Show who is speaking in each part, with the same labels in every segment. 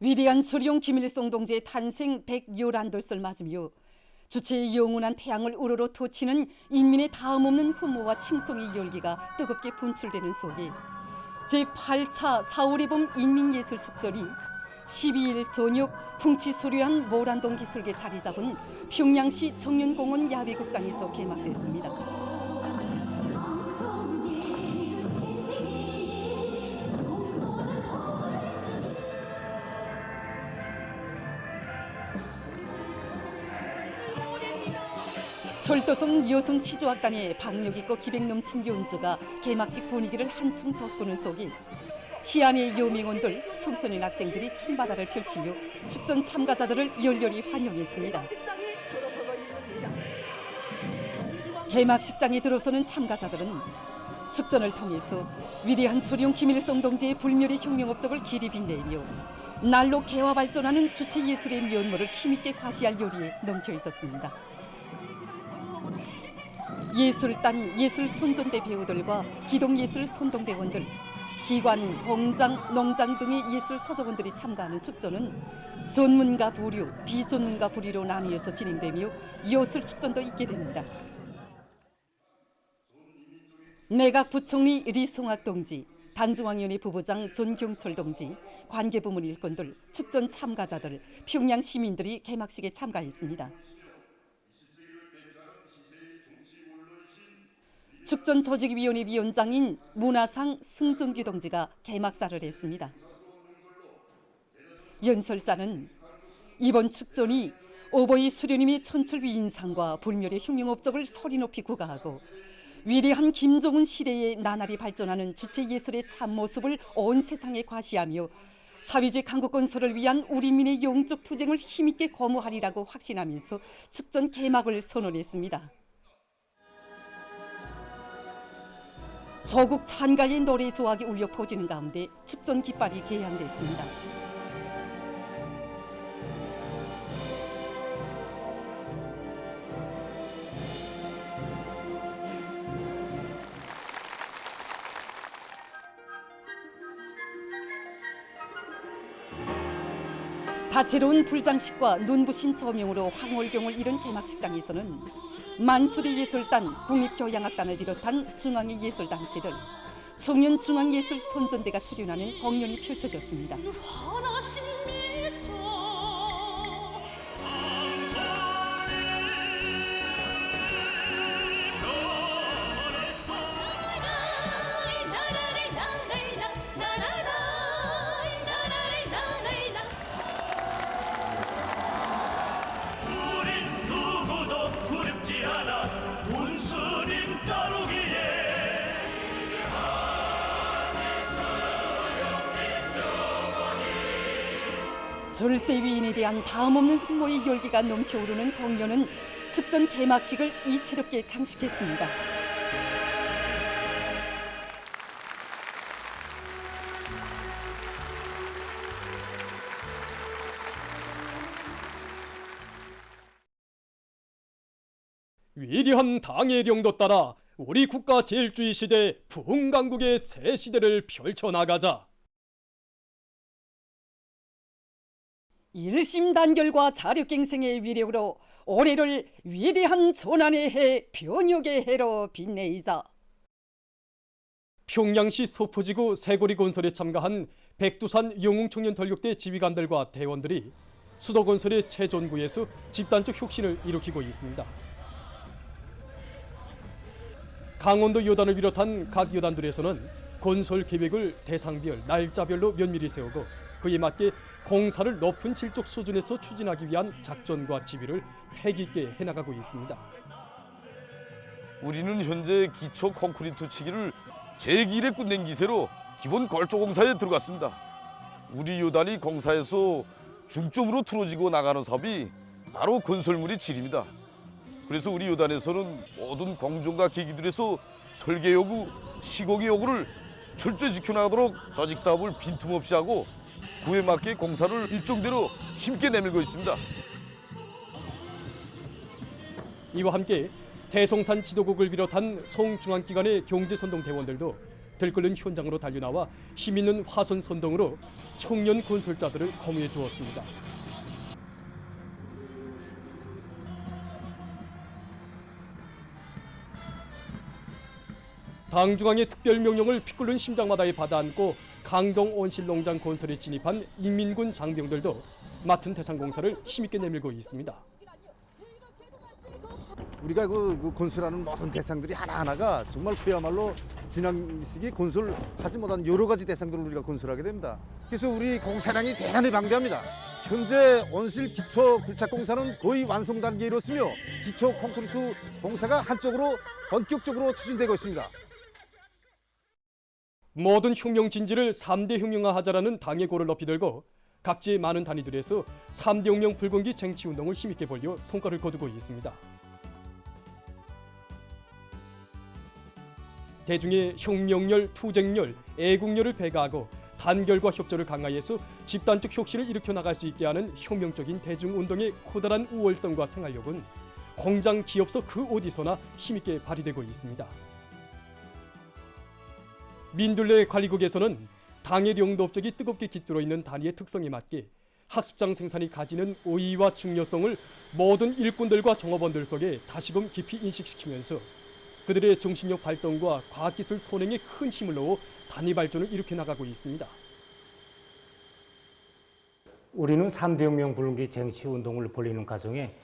Speaker 1: 위대한 수령 김일성 동지의 탄생 111돌을 맞으며 주체의 영원한 태양을 우러러 돋치는 인민의 다음없는 흠모와 칭송의 열기가 뜨겁게 분출되는 속에 제8차 4.5리 인민예술축전이 12일 저녁 풍치수려한 모란동 기술계 자리 잡은 평양시 청년공원 야외극장에서 개막됐습니다. 철도성 여성 치조악단의 박력 있고 기백 넘친 연주가 개막식 분위기를 한층 돋구는 속에 시안의 여명원들, 청소년 학생들이 춤바다를 펼치며 축전 참가자들을 열렬히 환영했습니다. 개막식장에 들어서는 참가자들은 축전을 통해서 위대한 수령 김일성 동지의 불멸의 혁명 업적을 길이 빛내며 날로 개화 발전하는 주체 예술의 면모를 힘있게 과시할 요리에 넘쳐 있었습니다. 예술단, 예술손전대 배우들과 기동예술 손동대원들, 기관, 공장, 농장 등의 예술 서적원들이 참가하는 축전은 전문가 부류, 비전문가 부류로 나뉘어서 진행되며 여술축전도 있게 됩니다. 내각 부총리 리송학 동지, 당중앙위원회 부부장 전경철 동지, 관계부문 일꾼들, 축전 참가자들, 평양 시민들이 개막식에 참가했습니다. 축전 조직위원회 위원장인 문화상 승준규 동지가 개막사를 했습니다. 연설자는 이번 축전이 오보이 수련님의 천철위 인상과 불멸의 혁명 업적을 소리 높이 구가하고 위대한 김정은 시대에 나날이 발전하는 주체 예술의 참모습을 온 세상에 과시하며 사회주의 강국 건설을 위한 우리민의 영적 투쟁을 힘있게 거무하리라고 확신하면서 축전 개막을 선언했습니다. 조국 찬가의 노래 조악이 울려 퍼지는 가운데 축전 깃발이 개양됐습니다. 다채로운 불장식과 눈부신 조명으로 황홀경을 이룬 개막식장에서는 만수리 예술단, 국립교향악단을 비롯한 중앙의 예술단체들, 청년중앙예술 손전대가 출연하는 공연이 펼쳐졌습니다. 절세 위인에 대한 다음없는 흠모의 열기가 넘쳐오르는 공연은 축전 개막식을 이채롭게 장식했습니다.
Speaker 2: 위대한 당의 령도 따라 우리 국가 제일주의 시대 부흥강국의 새 시대를 펼쳐나가자.
Speaker 1: 일심단결과 자력갱생의 위력으로 올해를 위대한 조난의 해, 변혁의 해로 빛내이자.
Speaker 2: 평양시 소포지구 새고리 건설에 참가한 백두산 영웅청년권력대 지휘관들과 대원들이 수도건설의 최전구에서 집단적 혁신을 일으키고 있습니다. 강원도 여단을 비롯한 각 여단들에서는 건설 계획을 대상별, 날짜별로 면밀히 세우고 그에 맞게 공사를 높은 질적 수준에서 추진하기 위한 작전과 지휘를 패기 있게 해나가고 있습니다.
Speaker 3: 우리는 현재 기초 콘크리트 치기를 제2일에 끝낸 기세로 기본 걸조 공사에 들어갔습니다. 우리 요단이 공사에서 중점으로 틀어지고 나가는 사업이 바로 건설물의 질입니다. 그래서 우리 요단에서는 모든 공정과 계기들에서 설계 요구, 시공의 요구를 철저히 지켜나가도록 조직 사업을 빈틈없이 하고 그에 맞게 공사를 일정대로 힘있게 내밀고 있습니다.
Speaker 2: 이와 함께 대성산 지도국을 비롯한 송중앙기관의 경제선동 대원들도 들끓는 현장으로 달려나와 힘있는 화선 선동으로 청년 건설자들을 거무해 주었습니다. 당중앙의 특별명령을 피 끓는 심장마다에 받아안고 강동 온실농장 건설에 진입한 인민군 장병들도 맡은 대상공사를 힘있게 내밀고 있습니다.
Speaker 4: 우리가 그 건설하는 모든 대상들이 하나하나가 정말 그야말로 지난 시기 건설하지 못한 여러 가지 대상들을 우리가 건설하게 됩니다. 그래서 우리 공사량이 대단히 방대합니다. 현재 온실 기초 굴착 공사는 거의 완성 단계에 이르렀으며 기초 콘크리트 공사가 한쪽으로 본격적으로 추진되고 있습니다.
Speaker 2: 모든 혁명 진지를 3대 혁명화하자라는 당의 고를 높이 들고 각지의 많은 단위들에서 3대 혁명 불공기 쟁취운동을 힘있게 벌려 성과를 거두고 있습니다. 대중의 혁명열, 투쟁열, 애국열을 배가하고 단결과 협조를 강화해서 집단적 혁신을 일으켜 나갈 수 있게 하는 혁명적인 대중운동의 커다란 우월성과 생활력은 공장, 기업서 그 어디서나 힘있게 발휘되고 있습니다. 민들레 관리국에서는 당의 용도 업적이 뜨겁게 깃들어 있는 단위의 특성에 맞게 학습장 생산이 가지는 의의와 중요성을 모든 일꾼들과 종업원들 속에 다시금 깊이 인식시키면서 그들의 정신력 발동과 과학기술 선행에 큰 힘을 넣어 단위 발전을 일으켜 나가고 있습니다.
Speaker 5: 우리는 3대 혁명 불공기 쟁취 운동을 벌이는 과정에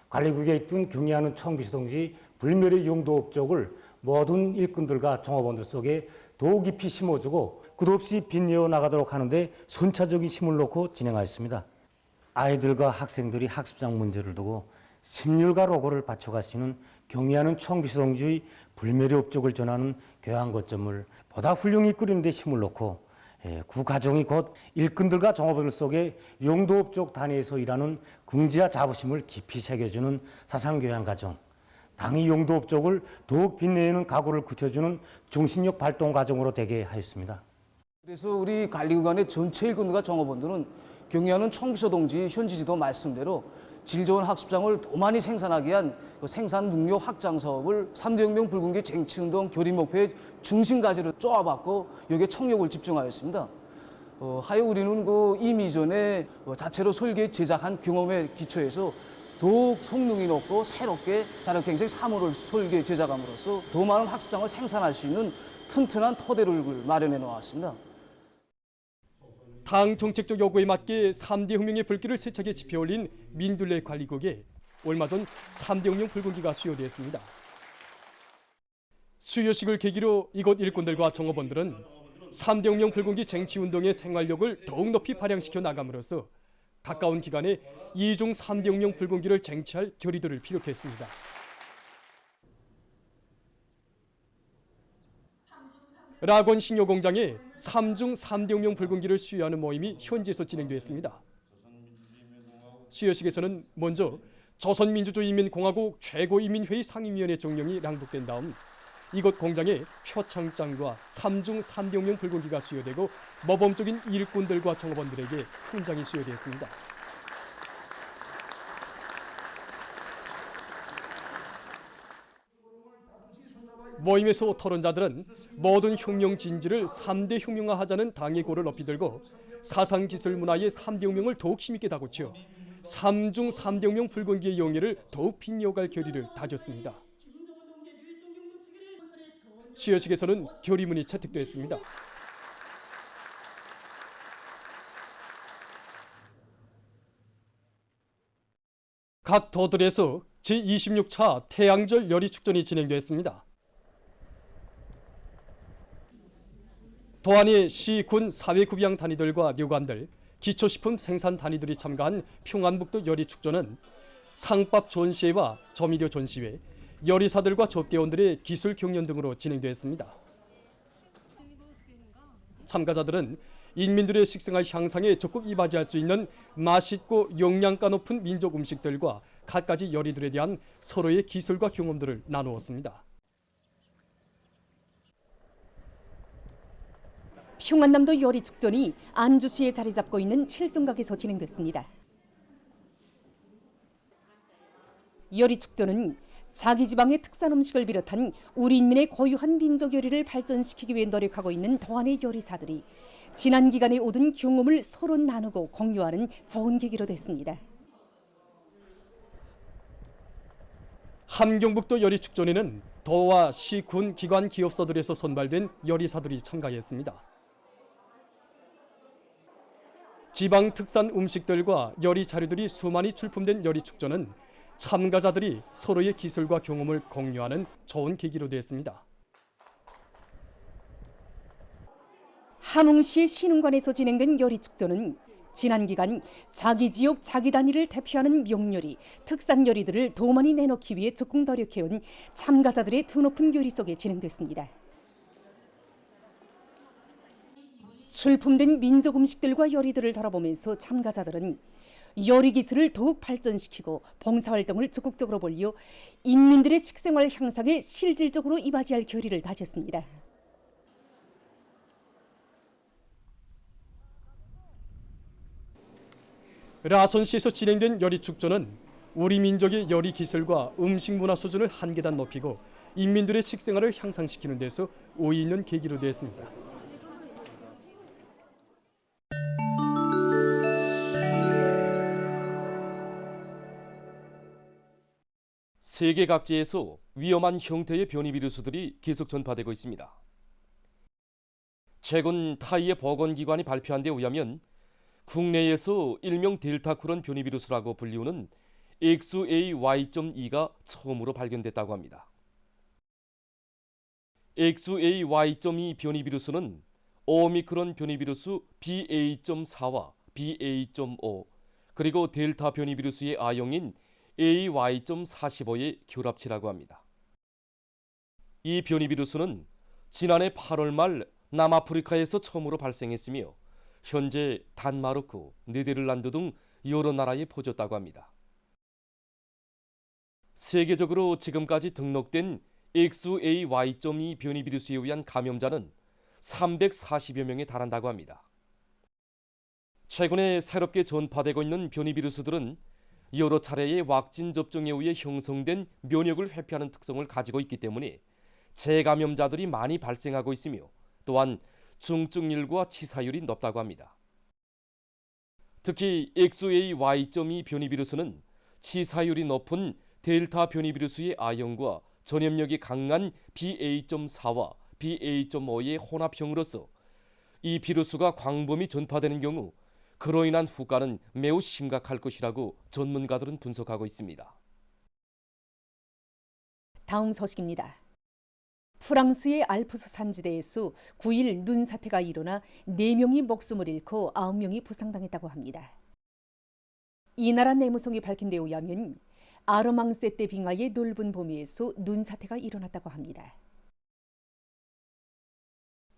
Speaker 5: 관리국에 있던 경의하는 청비서동지 불멸의 용도 업적을 모든 일꾼들과 종업원들 속에 더 깊이 심어주고 끝없이 빛내어 나가도록 하는데 선차적인 힘을 놓고 진행하였습니다. 아이들과 학생들이 학습장 문제를 두고 심률과 로고를 바쳐가시는 경의하는 청비서동지의 불멸의 업적을 전하는 교양 거점을 보다 훌륭히 이끌이는 데 힘을 놓고 구 가정이 곧 일꾼들과 종업원들 속에 용도 업적 단위에서 일하는 긍지와 자부심을 깊이 새겨주는 사상교양 과정, 당의 용도 업적을 더욱 빛내는 각오를 굳혀주는 정신력 발동 과정으로 되게 하였습니다.
Speaker 6: 그래서 우리 관리기관의 전체 일꾼과 종업원들은 경의하는 청비서동지 현지지도 말씀대로 질 좋은 학습장을 더 많이 생산하기 위한 생산 능력 확장 사업을 3대 혁명 불공기 쟁취운동 교립 목표의 중심 가지로 쪼아봤고 여기에 총력을 집중하였습니다. 하여 우리는 이미 전에 자체로 설계 제작한 경험에 기초해서 더욱 성능이 높고 새롭게 자력갱생 3호를 설계 제작함으로써 더 많은 학습장을 생산할 수 있는 튼튼한 토대를 마련해 놓았습니다.
Speaker 2: 당 정책적 요구에 맞게 3대 혁명의 불길을 세차게 지펴올린 민들레 관리국에 얼마 전 3대 혁명 불공기가 수여되었습니다. 수여식을 계기로 이곳 일꾼들과 종업원들은 3대 혁명 불공기 쟁취운동의 생활력을 더욱 높이 발양시켜 나감으로써 가까운 기간에 2중 3대 혁명 불공기를 쟁취할 결의들을 피력했습니다. 락원 식료공장에 3중 3대 혁명 불공기를 수여하는 모임이 현지에서 진행됐습니다. 수여식에서는 먼저 조선민주주의인민공화국 최고인민회의 상임위원회 종령이 낭독된 다음 이곳 공장에 표창장과 3중 3대 혁명 불공기가 수여되고 모범적인 일꾼들과 종업원들에게 훈장이 수여되었습니다. 모임에서 토론자들은 모든 혁명 진지를 3대 혁명화하자는 당의 고를 높이 들고 사상기술 문화의 3대 혁명을 더욱 힘있게 다고쳐 3중 3대 혁명 불공기의 영예를 더욱 빛내어갈 결의를 다졌습니다. 수여식에서는 결의문이 채택됐습니다. 각 도들에서 제26차 태양절 열의축전이 진행됐습니다. 도안의 시, 군, 사회구비양 단위들과 료관들, 기초식품 생산 단위들이 참가한 평안북도 열의축전은 상밥 전시회와 조미료 전시회, 열의사들과 접대원들의 기술 경연 등으로 진행됐습니다. 참가자들은 인민들의 식생활 향상에 적극 이바지할 수 있는 맛있고 영양가 높은 민족 음식들과 갖가지 열의들에 대한 서로의 기술과 경험들을 나누었습니다.
Speaker 1: 평안남도 열의축전이 안주시에 자리 잡고 있는 칠성각에서 진행됐습니다. 열의축전은 자기 지방의 특산 음식을 비롯한 우리 인민의 고유한 민족 요리를 발전시키기 위해 노력하고 있는 도안의 요리사들이 지난 기간에 얻은 경험을 서로 나누고 공유하는 좋은 계기로 됐습니다.
Speaker 2: 함경북도 요리축전에는 도와 시, 군, 기관, 기업소들에서 선발된 요리사들이 참가했습니다. 지방 특산 음식들과 요리 자료들이 수많이 출품된 요리축전은 참가자들이 서로의 기술과 경험을 공유하는 좋은 계기로 되었습니다.
Speaker 1: 함흥시의 신흥관에서 진행된 요리축전은 지난 기간 자기 지역 자기 단위를 대표하는 명요리, 특산 요리들을 더 많이 내놓기 위해 적극 노력해온 참가자들의 드높은 요리 속에 진행됐습니다. 출품된 민족 음식들과 요리들을 돌아보면서 참가자들은 요리 기술을 더욱 발전시키고 봉사활동을 적극적으로 벌여 인민들의 식생활 향상에 실질적으로 이바지할 결의를 다졌습니다.
Speaker 2: 라선시에서 진행된 요리축전은 우리 민족의 요리 기술과 음식 문화 수준을 한 계단 높이고 인민들의 식생활을 향상시키는 데서 의의 있는 계기로 되었습니다.
Speaker 7: 세계 각지에서 위험한 형태의 변이 비루스들이 계속 전파되고 있습니다. 최근 타이의 보건기관이 발표한 데 의하면 국내에서 일명 델타크론 변이 비루스라고 불리우는 XAY.2가 처음으로 발견됐다고 합니다. XAY.2 변이 비루스는 오미크론 변이 비루스 BA.4와 BA.5 그리고 델타 변이 비루스의 아형인 AY.45의 결합체라고 합니다. 이 변이 비루스는 지난해 8월 말 남아프리카에서 처음으로 발생했으며 현재 단마르크, 네덜란드 등 여러 나라에 퍼졌다고 합니다. 세계적으로 지금까지 등록된 XAY.2 변이 비루스에 의한 감염자는 340여 명에 달한다고 합니다. 최근에 새롭게 전파되고 있는 변이 비루스들은 여러 차례의 왁신 접종에 의해 형성된 면역을 회피하는 특성을 가지고 있기 때문에 재감염자들이 많이 발생하고 있으며 또한 중증률과 치사율이 높다고 합니다. 특히 XAY.2 변이 비루스는 치사율이 높은 델타 변이 비루스의 아형과 전염력이 강한 BA.4와 BA.5의 혼합형으로서 이 비루스가 광범위 전파되는 경우 그로 인한 후과는 매우 심각할 것이라고 전문가들은 분석하고 있습니다.
Speaker 1: 다음 소식입니다. 프랑스의 알프스 산지대에서 9일 눈사태가 일어나 4명이 목숨을 잃고 9명이 부상당했다고 합니다. 이 나라 내무성이 밝힌 데 의하면 아르망세떼 빙하의 넓은 범위에서 눈사태가 일어났다고 합니다.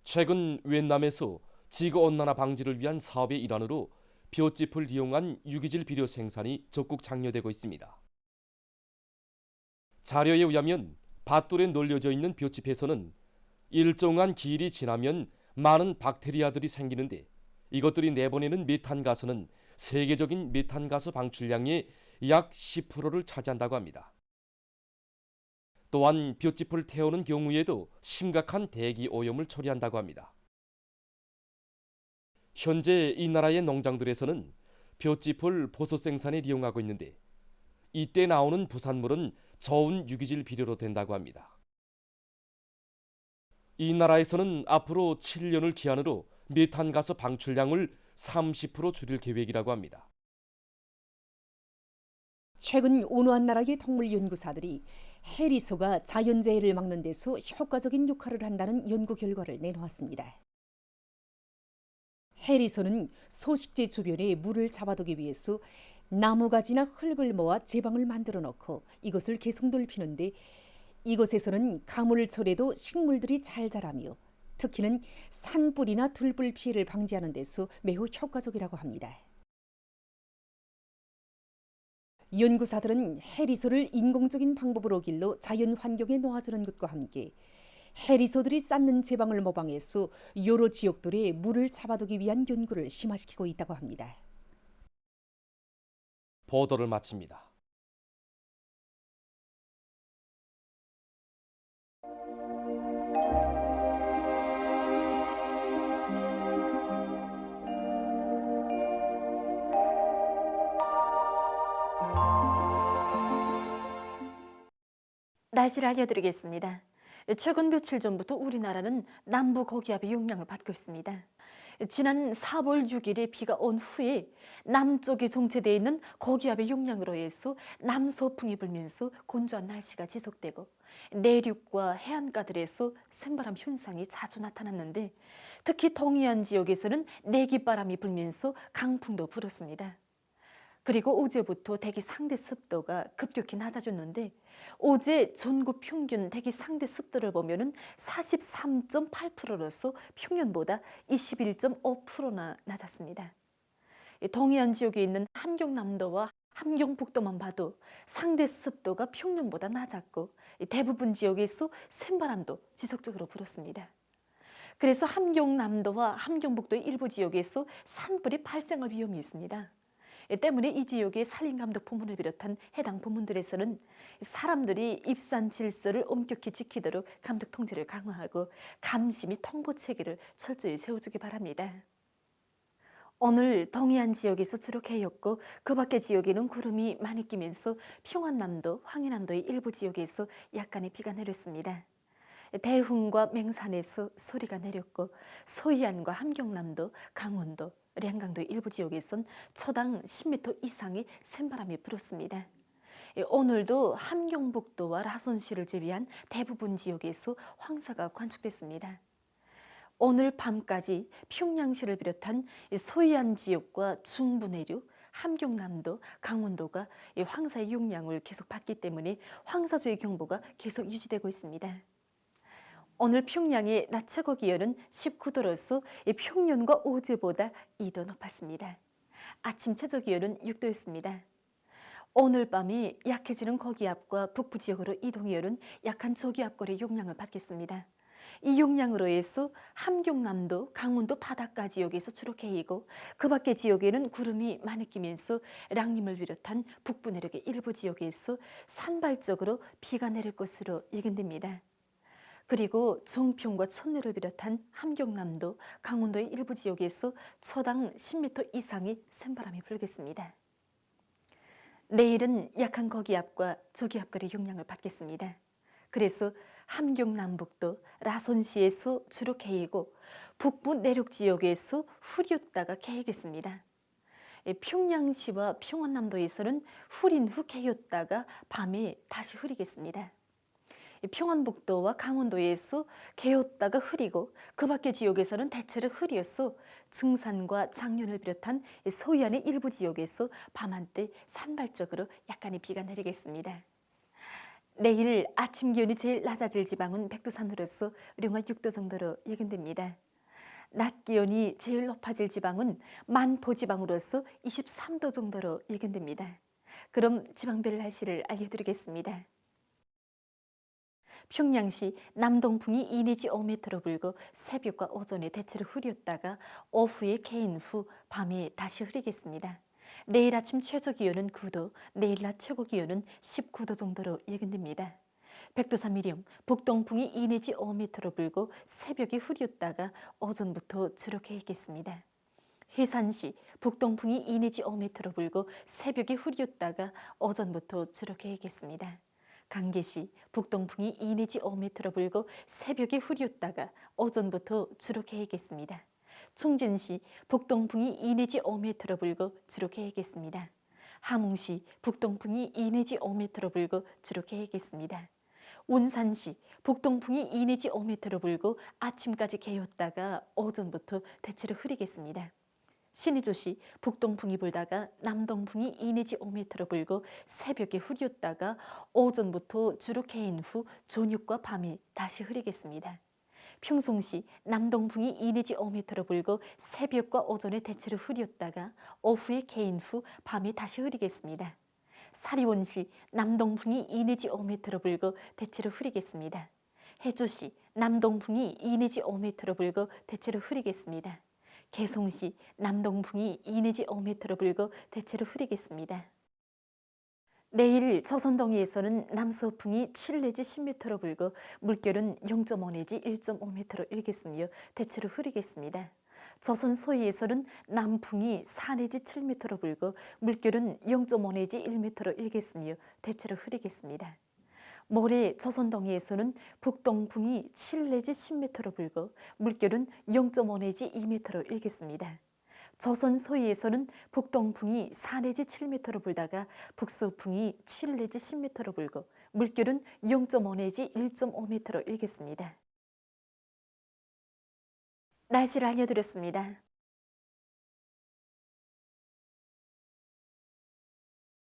Speaker 7: 최근 위엔남에서 지구온난화 방지를 위한 사업의 일환으로 볏짚을 이용한 유기질 비료 생산이 적극 장려되고 있습니다. 자료에 의하면 밭돌에 널려져 있는 볏짚에서는 일정한 기일이 지나면 많은 박테리아들이 생기는데 이것들이 내보내는 메탄가스는 세계적인 메탄가스 방출량의 약 10%를 차지한다고 합니다. 또한 볏짚을 태우는 경우에도 심각한 대기 오염을 초래한다고 합니다. 현재 이 나라의 농장들에서는 볏짚을 보소 생산에 이용하고 있는데 이때 나오는 부산물은 좋은 유기질 비료로 된다고 합니다. 이 나라에서는 앞으로 7년을 기한으로 메탄가스 방출량을 30% 줄일 계획이라고 합니다.
Speaker 1: 최근 어느 한 나라의 동물 연구사들이 해리소가 자연재해를 막는 데서 효과적인 역할을 한다는 연구 결과를 내놓았습니다. 해리소는 소식지 주변에 물을 잡아두기 위해서 나무가지나 흙을 모아 제방을 만들어 놓고 이것을 계속 넓히는데 이곳에서는 가물철에도 식물들이 잘 자라며 특히는 산불이나 들불 피해를 방지하는 데서 매우 효과적이라고 합니다. 연구사들은 해리소를 인공적인 방법으로 길러 자연 환경에 놓아주는 것과 함께 해리소들이 쌓는 제방을 모방해서 여러 지역들에 물을 잡아두기 위한 연구를 심화시키고 있다고 합니다.
Speaker 7: 보도를 마칩니다.
Speaker 8: 날씨를 알려드리겠습니다. 최근 며칠 전부터 우리나라는 남부 고기압의 영향을 받고 있습니다. 지난 4월 6일에 비가 온 후에 남쪽에 정체되어 있는 고기압의 영향으로 해서 남서풍이 불면서 건조한 날씨가 지속되고 내륙과 해안가들에서 생바람 현상이 자주 나타났는데 특히 동해안 지역에서는 내기바람이 불면서 강풍도 불었습니다. 그리고 어제부터 대기 상대 습도가 급격히 낮아졌는데 어제 전국 평균 대기 상대 습도를 보면은 43.8%로서 평년보다 21.5%나 낮았습니다. 동해안 지역에 있는 함경남도와 함경북도만 봐도 상대 습도가 평년보다 낮았고 대부분 지역에서 샘바람도 지속적으로 불었습니다. 그래서 함경남도와 함경북도의 일부 지역에서 산불이 발생할 위험이 있습니다. 때문에 이 지역의 산림감독 부문을 비롯한 해당 부문들에서는 사람들이 입산 질서를 엄격히 지키도록 감독 통제를 강화하고 감시 및 통보 체계를 철저히 세워주기 바랍니다. 오늘 동해안 지역에서 주로 개였고 그 밖의 지역에는 구름이 많이 끼면서 평안남도, 황해남도의 일부 지역에서 약간의 비가 내렸습니다. 대흥과 맹산에서 소리가 내렸고 서해안과 함경남도, 강원도, 량강도의 일부 지역에선 초당 10m 이상의 샘바람이 불었습니다. 오늘도 함경북도와 라선시를 제외한 대부분 지역에서 황사가 관측됐습니다. 오늘 밤까지 평양시를 비롯한 서해안 지역과 중부 내륙, 함경남도, 강원도가 황사의 영향을 계속 받기 때문에 황사주의 경보가 계속 유지되고 있습니다. 오늘 평양의 낮 최고 기온은 19도로서 평년과 어제보다 2도 높았습니다. 아침 최저 기온은 6도였습니다. 오늘 밤에 약해지는 고기압과 북부 지역으로 이동해오는 약한 저기압골의 영향을 받겠습니다. 이 영향으로 해서 함경남도, 강원도 바닷가 지역에서 주로 개이고 그 밖의 지역에는 구름이 많이 끼면서 량림을 비롯한 북부 내륙의 일부 지역에서 산발적으로 비가 내릴 것으로 예견됩니다. 그리고 정평과 천내를 비롯한 함경남도, 강원도의 일부 지역에서 초당 10m 이상의 샘바람이 불겠습니다. 내일은 약한 고기압과 저기압골의 영향을 받겠습니다. 그래서 함경남북도, 라선시에서 주로 개이고 북부 내륙 지역에서 흐렸다가 개이겠습니다. 평양시와 평안남도에서는 흐린 후 개였다가 밤에 다시 흐리겠습니다. 평안북도와 강원도에서 개었다가 흐리고 그 밖의 지역에서는 대체로 흐려서 증산과 장년을 비롯한 서해안의 일부 지역에서 밤한때 산발적으로 약간의 비가 내리겠습니다. 내일 아침 기온이 제일 낮아질 지방은 백두산으로서 영하 6도 정도로 예견됩니다. 낮 기온이 제일 높아질 지방은 만포지방으로서 23도 정도로 예견됩니다. 그럼 지방별 날씨를 알려드리겠습니다. 평양시 남동풍이 2 내지 5m로 불고 새벽과 오전에 대체로 흐렸다가 오후에 개인 후 밤에 다시 흐리겠습니다. 내일 아침 최저 기온은 9도, 내일 낮 최고 기온은 19도 정도로 예견됩니다. 백두산 미령 북동풍이 2 내지 5m로 불고 새벽에 흐렸다가 오전부터 주로 개겠습니다. 해산시 북동풍이 2 내지 5m로 불고 새벽에 흐렸다가 오전부터 주로 개겠습니다. 강계시 북동풍이 2 내지 5m로 불고 새벽에 흐렸다가 오전부터 주로 개겠습니다. 총진시 북동풍이 2 내지 5m로 불고 주로 개겠습니다. 함흥시 북동풍이 2 내지 5m로 불고 주로 개겠습니다. 운산시 북동풍이 2 내지 5m로 불고 아침까지 개었다가 오전부터 대체로 흐리겠습니다. 신의주시 북동풍이 불다가 남동풍이 2 내지 5m로 불고 새벽에 흐렸다가 오전부터 주로 개인 후 저녁과 밤에 다시 흐리겠습니다. 평송시 남동풍이 2 내지 5m로 불고 새벽과 오전에 대체로 흐렸다가 오후에 개인 후 밤에 다시 흐리겠습니다. 사리원시 남동풍이 2 내지 5m로 불고 대체로 흐리겠습니다. 해주시 남동풍이 2 내지 5m로 불고 대체로 흐리겠습니다. 개송시 남동풍이 2 내지 5m로 불고 대체로 흐리겠습니다. 내일 조선동해에서는 남서풍이 7 내지 10m로 불고 물결은 0.5 내지 1.5m로 일겠으며 대체로 흐리겠습니다. 조선 서해에서는 남풍이 4 내지 7m로 불고 물결은 0.5 내지 1m로 일겠으며 대체로 흐리겠습니다. 모레 조선동해에서는 북동풍이 7 내지 10m로 불고 물결은 0.5 내지 2m로 일겠습니다. 조선 서해에서는 북동풍이 4 내지 7m로 불다가 북서풍이 7 내지 10m로 불고 물결은 0.5 내지 1.5m로 일겠습니다. 날씨를 알려드렸습니다.